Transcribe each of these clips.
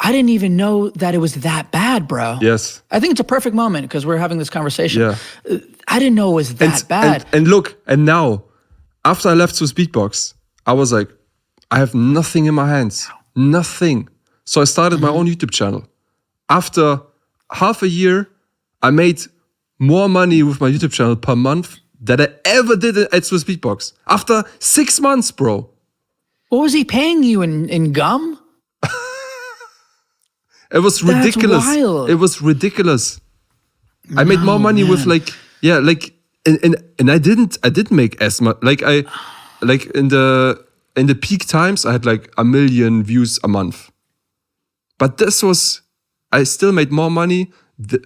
I didn't even know that it was that bad, bro. Yes. I think it's a perfect moment because we're having this conversation. Yeah. I didn't know it was that bad. And look, and now, after I left Swissbeatbox, I was like, I have nothing in my hands. Nothing. So I started my own YouTube channel. After half a year, I made more money with my YouTube channel per month than I ever did at Swissbeatbox. After 6 months, bro. What was he paying you in gum? It was ridiculous. That's wild. It was ridiculous. I made more money with and I didn't make as much. Like in the peak times, I had like 1 million views a month. But I still made more money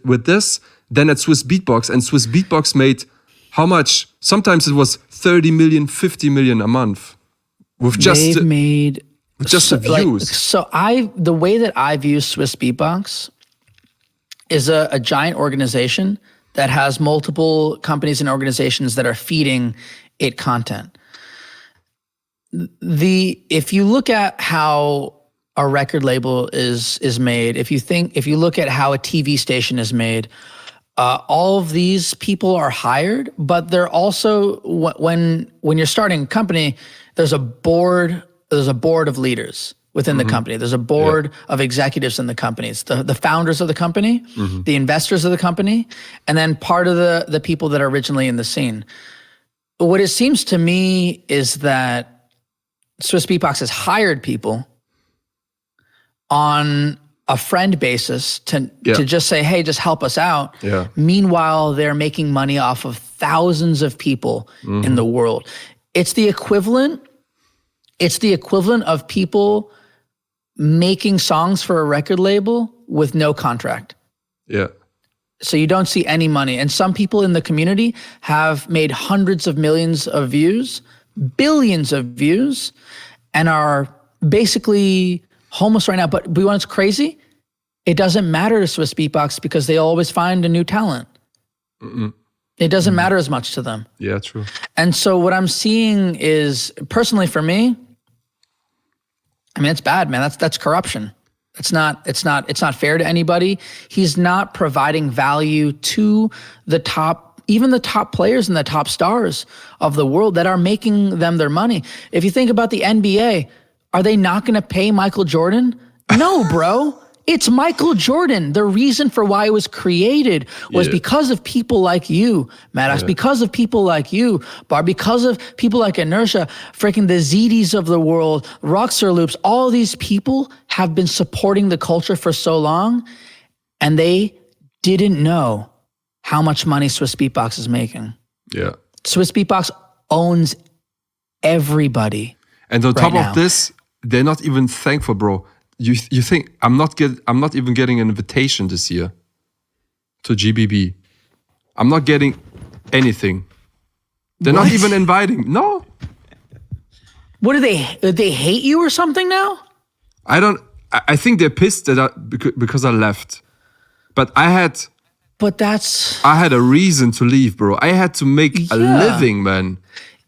with this than at Swissbeatbox. And Swissbeatbox made how much? Sometimes it was 30 million, 50 million a month. With just the views. The way that I view Swissbeatbox is a giant organization that has multiple companies and organizations that are feeding it content. If you look at how a record label is made, if you look at how a TV station is made, all of these people are hired, but they're also, when you're starting a company, there's a board of leaders within the company. There's a board of executives in the companies, the founders of the company, the investors of the company, and then part of the people that are originally in the scene. What it seems to me is that Swissbeatbox has hired people on a friend basis to just say, hey, just help us out. Yeah. Meanwhile, they're making money off of thousands of people in the world. It's the equivalent of people making songs for a record label with no contract. Yeah. So you don't see any money. And some people in the community have made hundreds of millions of views, billions of views, and are basically homeless right now. But what's crazy? It doesn't matter to Swissbeatbox because they always find a new talent. It doesn't matter as much to them. Yeah, true. And so what I'm seeing is, personally for me, I mean, it's bad, man. That's corruption. It's not fair to anybody. He's not providing value to even the top players and the top stars of the world that are making them their money. If you think about the NBA, are they not going to pay Michael Jordan? No, bro. It's Michael Jordan. The reason for why it was created was because of people like you, Madox, because of people like you, Bar, because of people like Inertia, freaking the ZDs of the world, Rockstar Loops. All these people have been supporting the culture for so long, and they didn't know how much money Swissbeatbox is making. Yeah. Swissbeatbox owns everybody. And on top of this, they're not even thankful, bro. You think I'm not even getting an invitation this year to GBB. I'm not getting anything. They're not even inviting. No. What do they hate you or something now? I think they're pissed because I left. But I had a reason to leave, bro. I had to make a living, man.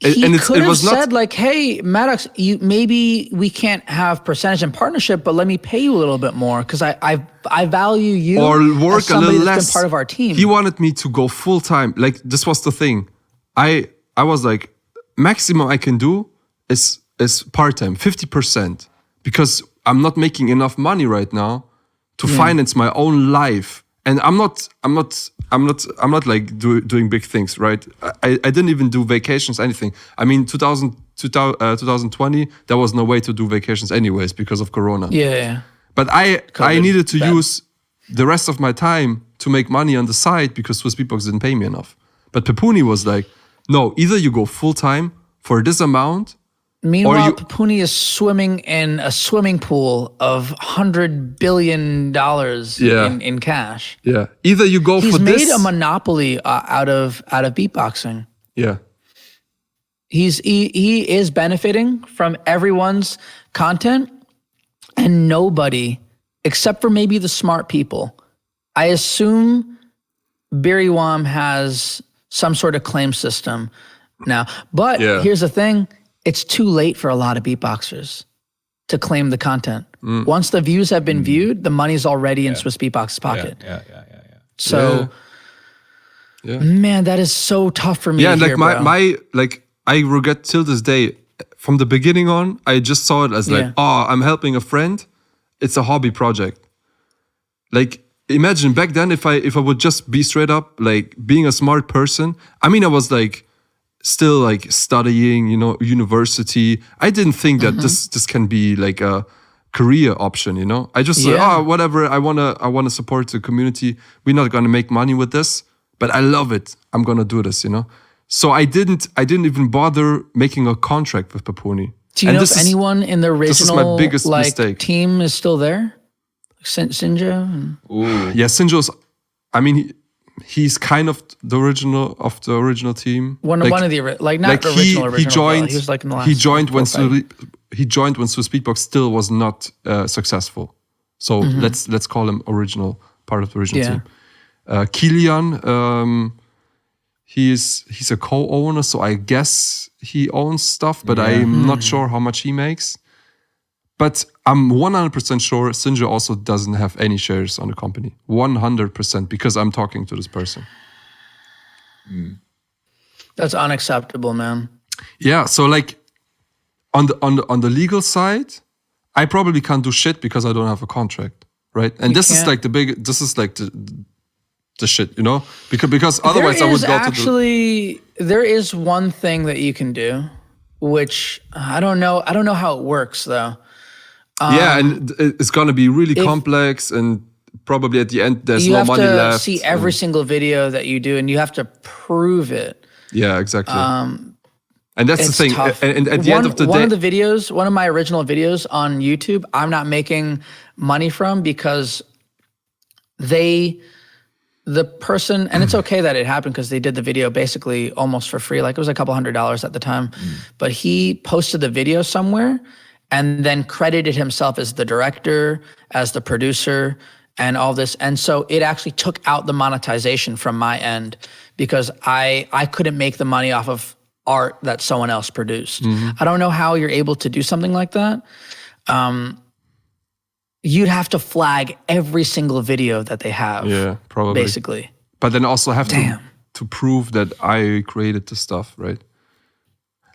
He could have said like, hey, Madox, maybe we can't have percentage and partnership, but let me pay you a little bit more because I value you or work as somebody a little that's less. been part of our team. He wanted me to go full time. Like, this was the thing. I was like, maximum I can do is part-time, 50%, because I'm not making enough money right now to finance my own life. And I'm not like doing big things, right? I didn't even do vacations, anything. I mean, 2020, there was no way to do vacations anyways because of Corona. Yeah. But I needed to use the rest of my time to make money on the side because Swissbeatbox didn't pay me enough. But Pepuni was like, no, either you go full time for this amount. Meanwhile, Pepuni is swimming in a swimming pool of $100 billion in cash. Yeah. Either you go for this. He's made a monopoly out of beatboxing. Yeah. He is benefiting from everyone's content, and nobody, except for maybe the smart people. I assume Biriwam has some sort of claim system now. But here's the thing. It's too late for a lot of beatboxers. to claim the content. Once the views have been viewed, the money's already in Swissbeatbox's pocket. Yeah. So, man, that is so tough for me. Yeah, to like hear, my bro. I regret till this day. From the beginning on, I just saw it as like, oh, I'm helping a friend. It's a hobby project. Like, imagine back then if I would just be straight up like being a smart person. I mean, I was like still like studying, you know, university. I didn't think that this can be like a career option, you know. I just said, oh, whatever. I wanna support the community. We're not gonna make money with this, but I love it. I'm gonna do this, you know. So I didn't even bother making a contract with Papuni. Do you know if anyone in the original my biggest mistake. team is still there? Sinjo? Yeah, Sinjo's. I mean, he's kind of the original team. One of the not original. He joined. He was like in the last. He joined when Swissbeatbox still was not successful. So let's call him part of the original team. Kilian. He's a co-owner, so I guess he owns stuff, but I'm not sure how much he makes. But I'm 100% sure Sinjo also doesn't have any shares on the company. 100% because I'm talking to this person. That's unacceptable, man. Yeah, so like on the legal side, I probably can't do shit because I don't have a contract, right? And this is like the shit, you know? Because otherwise I would go to there is one thing that you can do, which I don't know how it works though. And it's gonna be really complex, and probably at the end there's no money left. You have to see every single video that you do, and you have to prove it. Yeah, exactly. And that's the thing. Tough. And at the end of the day, one of my original videos on YouTube, I'm not making money from because the person, and it's okay that it happened because they did the video basically almost for free. Like it was a couple $100s at the time, but he posted the video somewhere and then credited himself as the director, as the producer, and all this. And so it actually took out the monetization from my end because I couldn't make the money off of art that someone else produced. I don't know how you're able to do something like that. You'd have to flag every single video that they have. Yeah, probably. Basically. But then also have to prove that I created the stuff, right?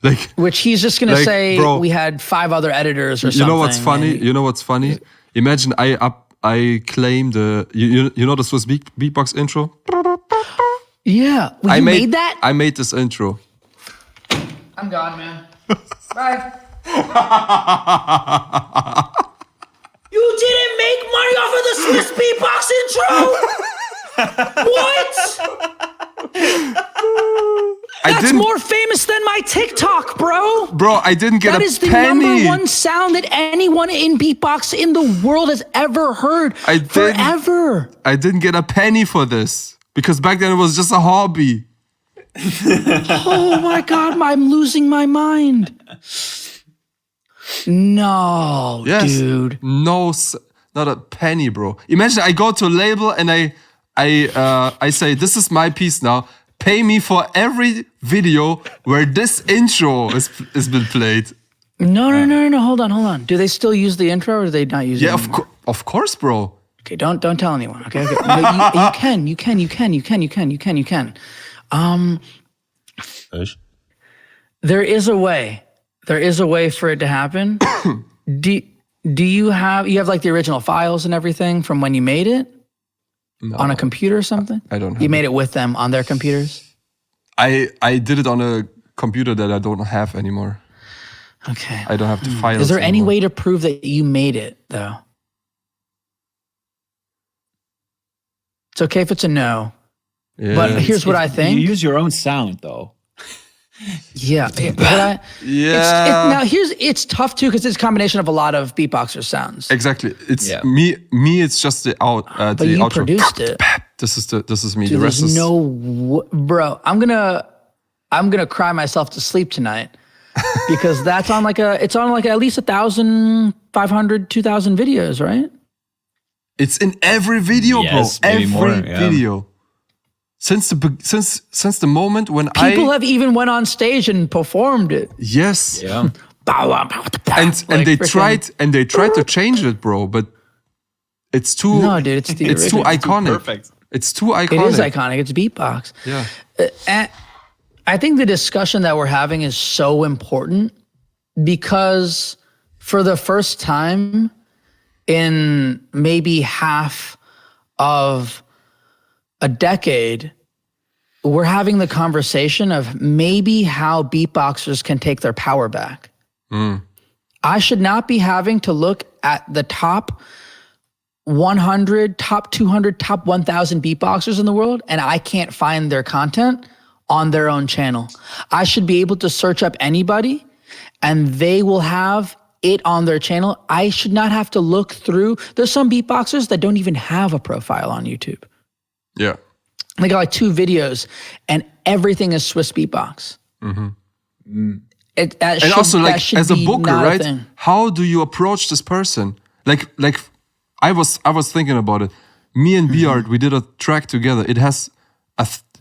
Like, which he's just gonna say, bro, we had 5 other editors or something. You know what's funny? Imagine I claim you know the Swiss beatbox intro? Yeah, you made that? I made this intro. I'm gone, man. Bye. You didn't make money off of the Swiss beatbox intro? What? That's more famous than my TikTok, bro. Bro, I didn't get a penny. That is the number one sound that anyone in beatbox in the world has ever heard. Forever. I didn't get a penny for this because back then it was just a hobby. Oh my God, I'm losing my mind. No, dude. No, not a penny, bro. Imagine I go to a label and I say, this is my piece now. Pay me for every video where this intro has been played. No. Hold on. Do they still use the intro or do they not use it anymore? Yeah, of course, bro. Okay, don't tell anyone. Okay. You can. There is a way. There is a way for it to happen. Do you have like the original files and everything from when you made it? No. On a computer or something? I don't have You made it with them on their computers? I did it on a computer that I don't have anymore. Okay. I don't have the files. Is there any way to prove that you made it though? It's okay if it's a no. Yeah. But here's what I think. You use your own sound though. Yeah. Now it's tough too because it's a combination of a lot of beatboxer sounds. Exactly. It's me. It's just the but the you outro. Produced it. This is me. Dude, the rest there's is bro. I'm gonna cry myself to sleep tonight because that's on it's on at least 1,500, 2,000 videos, right? It's in every video, yes, bro. Every more, video. Since the moment when people have even went on stage and performed it. Yes. Yeah. And they tried to change it, bro, but it's too No, dude, it's the it's too original. iconic. Perfect. It's too iconic. It is iconic. It's beatbox. Yeah. And I think the discussion that we're having is so important because for the first time in maybe half of a decade, we're having the conversation of maybe how beatboxers can take their power back. I should not be having to look at the top 100, top 200, top 1,000 beatboxers in the world, and I can't find their content on their own channel. I should be able to search up anybody, and they will have it on their channel. I should not have to look through. There's some beatboxers that don't even have a profile on YouTube. Yeah. They got like 2 videos, and everything is Swiss Beatbox. And also, like, as a booker, right? How do you approach this person? Like I was thinking about it. Me and Beard, we did a track together. It has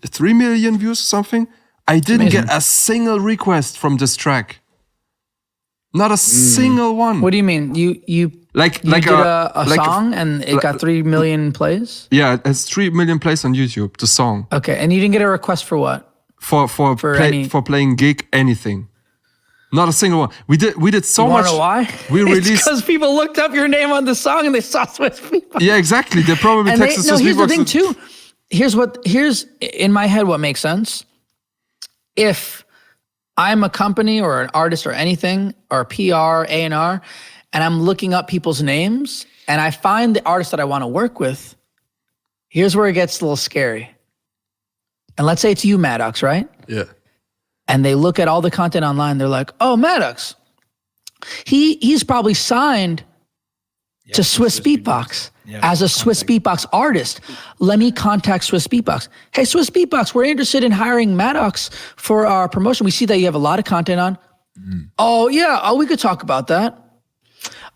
3 million views or something. I didn't get a single request from this track. Not a single one. What do you mean? You did a song and it got 3 million plays? Yeah, it has 3 million plays on YouTube, the song. Okay, and you didn't get a request for what? For playing gig anything. Not a single one. We did so much. You wanna know why? We released because people looked up your name on the song and they saw Swiss Beatbox. Yeah, exactly. They probably texted Swiss Beatbox. Here's the thing too. Here's in my head what makes sense. If I'm a company or an artist or anything or PR, A&R, and I'm looking up people's names and I find the artist that I want to work with, here's where it gets a little scary. And let's say it's you, Madox, right? Yeah. And they look at all the content online. They're like, oh, Madox, he's probably signed to Swiss Beatbox as a Swiss Beatbox artist. Let me contact Swiss Beatbox. Hey, Swiss Beatbox, we're interested in hiring Madox for our promotion. We see that you have a lot of content on. Oh, yeah. Oh, we could talk about that.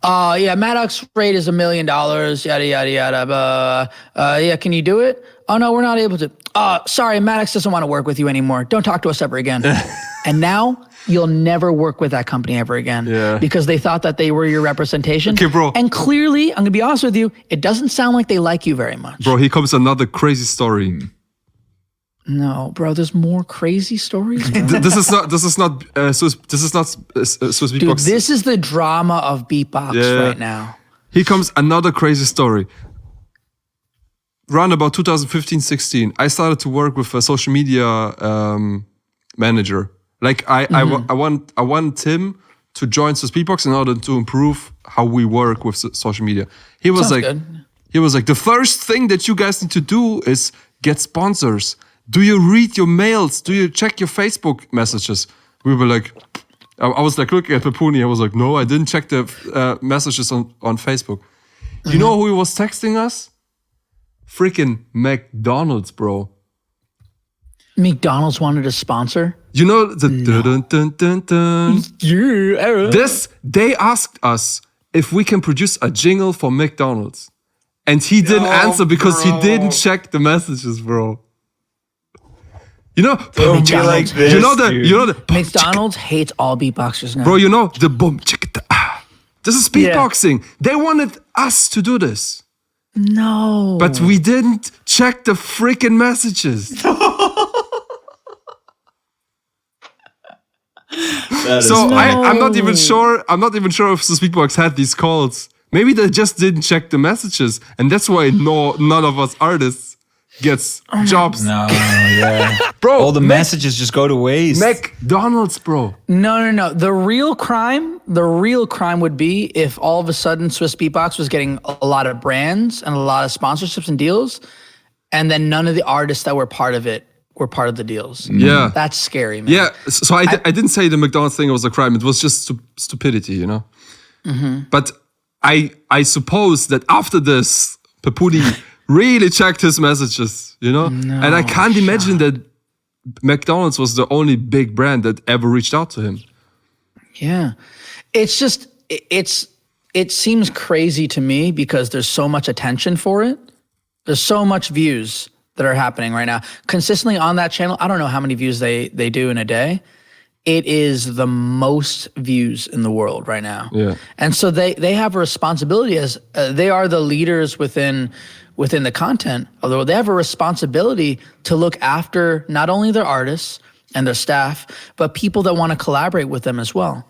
Yeah, Madox rate is $1 million, yada, yada, yada. Yeah, can you do it? Oh, no, we're not able to. Sorry, Madox doesn't want to work with you anymore. Don't talk to us ever again. And now you'll never work with that company ever again because they thought that they were your representation. Okay, bro. And clearly, I'm going to be honest with you, it doesn't sound like they like you very much. Bro, here comes another crazy story. No, bro, there's more crazy stories. Bro. This is not Swiss Beatbox. Dude, this is the drama of beatbox right now. Here comes another crazy story. Around about 2015-16, I started to work with a social media manager. Like I want Tim to join Swiss Beatbox in order to improve how we work with social media. He was like, the first thing that you guys need to do is get sponsors. Do you read your mails? Do you check your Facebook messages? We were like, I was like looking at Papuni. I was like, no, I didn't check the messages on Facebook. You know who was texting us? Freaking McDonald's, bro. McDonald's wanted a sponsor? You know the dun dun dun dun. Yeah. They asked us if we can produce a jingle for McDonald's. And he didn't answer because he didn't check the messages, bro. You know, Don't be like this, you know the McDonald's hates all beatboxers now. bro, you know the boom chicka ah. This is beatboxing. They wanted us to do this. No. But we didn't check the freaking messages. I'm not even sure if Swiss Beatbox had these calls. Maybe they just didn't check the messages, and that's why none of us artists gets jobs. No, yeah. Bro, all the messages just go to waste. McDonald's, bro. No. The real crime would be if all of a sudden Swiss Beatbox was getting a lot of brands and a lot of sponsorships and deals, and then none of the artists that were part of it were part of the deals. Yeah. That's scary, man. Yeah, so I didn't say the McDonald's thing was a crime. It was just stupidity, you know? But I suppose that after this, Papudi really checked his messages, you know? And I can't imagine that McDonald's was the only big brand that ever reached out to him. Yeah. It's just, it seems crazy to me because there's so much attention for it. There's so much views that are happening right now. Consistently on that channel, I don't know how many views they do in a day. it is the most views in the world right now. Yeah. And so they have a responsibility as they are the leaders within the content, although they have a responsibility to look after not only their artists and their staff, but people that want to collaborate with them as well.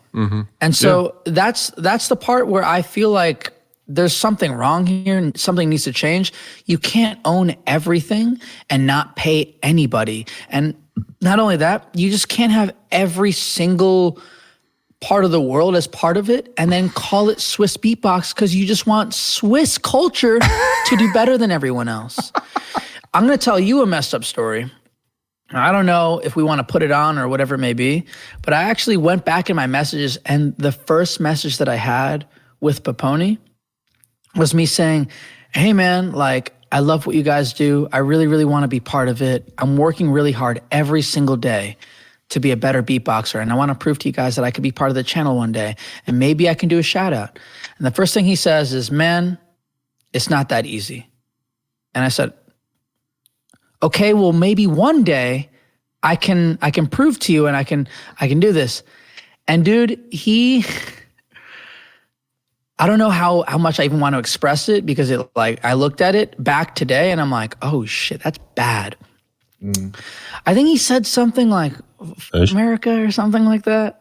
And so that's the part where I feel like there's something wrong here and something needs to change. You can't own everything and not pay anybody. And not only that, you just can't have every single part of the world as part of it and then call it Swiss Beatbox because you just want Swiss culture to do better than everyone else. I'm going to tell you a messed up story. I don't know if we want to put it on or whatever it may be, but I actually went back in my messages, and the first message that I had with Paponi was me saying, hey man, like, I love what you guys do. I really, really want to be part of it. I'm working really hard every single day to be a better beatboxer. And I want to prove to you guys that I could be part of the channel one day. And maybe I can do a shout out. And the first thing he says is, man, it's not that easy. And I said, okay, well, maybe one day I can prove to you and I can do this. And dude, I don't know how much I even want to express it because I looked at it back today and I'm like, oh shit, that's bad. I think he said something like America or something like that.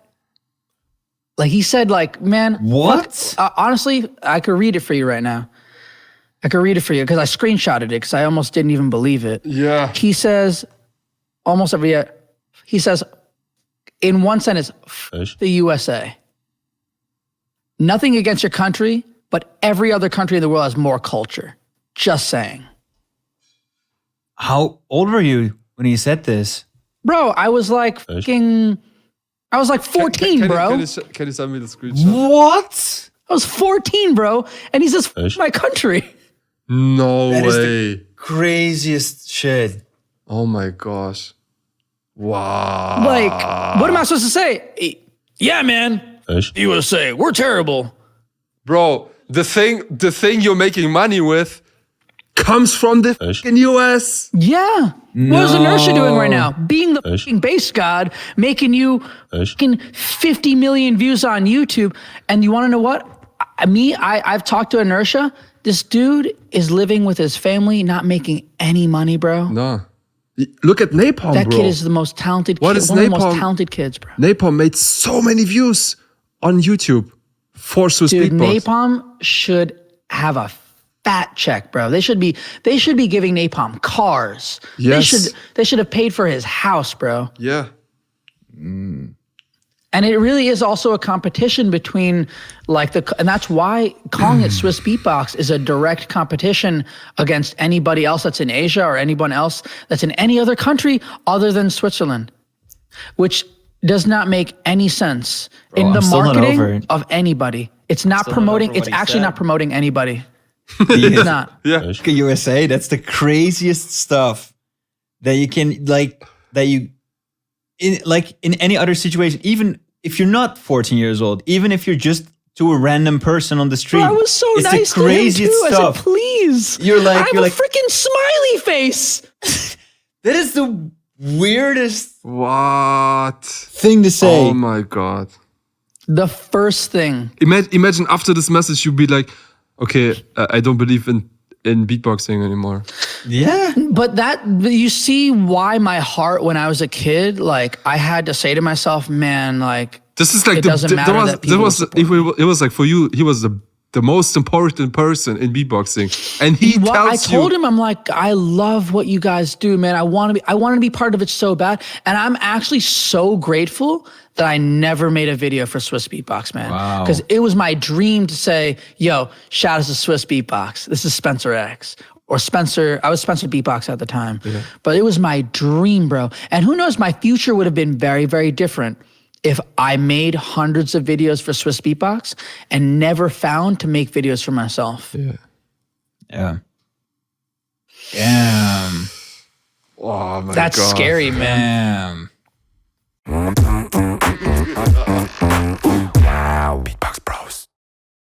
Like he said like, man, what? Honestly, I could read it for you right now. I could read it for you because I screenshotted it because I almost didn't even believe it. Yeah. He says almost every year, he says in one sentence, the USA. Nothing against your country, but every other country in the world has more culture. Just saying. How old were you when he said this? Bro, I was like fucking, I was like 14, bro. Can you send me the screenshot? What? I was 14, bro. And he says, my country. No That is way. the craziest shit. Oh my gosh. Wow. Like, what am I supposed to say? Yeah, man. USA, we're terrible. Bro, the thing you're making money with comes from the fucking US. Yeah. What is Inertia doing right now? Being the fucking bass god, making you fucking 50 million views on YouTube. And you want to know what? I've talked to Inertia. This dude is living with his family, not making any money, bro. No. Look at Napalm, That bro. kid is the most talented What kid. is One of the most Napalm? talented kids, bro. Napalm made so many views on YouTube for Swiss Dude, Beatbox. Napalm should have a fat check, bro. They should be giving Napalm cars. Yes. They should have paid for his house, bro. Yeah. And it really is also a competition between and that's why calling it Swiss Beatbox is a direct competition against anybody else that's in Asia or anyone else that's in any other country other than Switzerland, which does not make any sense in I'm the still not over marketing it. of anybody. It's not Still not promoting, over it's what he actually said. not promoting anybody. It's not. Yeah. USA, that's the craziest stuff that you can in any other situation, even if you're not 14 years old, even if you're just to a random person on the street. Bro, I was so it's nice the to him craziest too. stuff. I said, please. You're like- I have a freaking smiley face. That is the weirdest What? thing to say. Oh my God. The first thing. Imagine after this message, you'd be like, okay, I don't believe in beatboxing anymore. Yeah. But you see why my heart, when I was a kid, like I had to say to myself, man, like This is like it doesn't matter that people it was like for you, he was the most important person in beatboxing, and he Well, I tells told you. him, I'm like, I love what you guys do, man. I want to be part of it so bad. And I'm actually so grateful that I never made a video for Swiss Beatbox, man. Wow. Because it was my dream to say, yo, shout out to Swiss Beatbox. This is SpencerX. Or Spencer, I was Spencer Beatbox at the time. Yeah. But it was my dream, bro. And who knows, my future would have been very, very different if I made hundreds of videos for Swiss Beatbox and never found to make videos for myself. Yeah. Yeah. Damn. Oh my That's God. scary, man. Damn.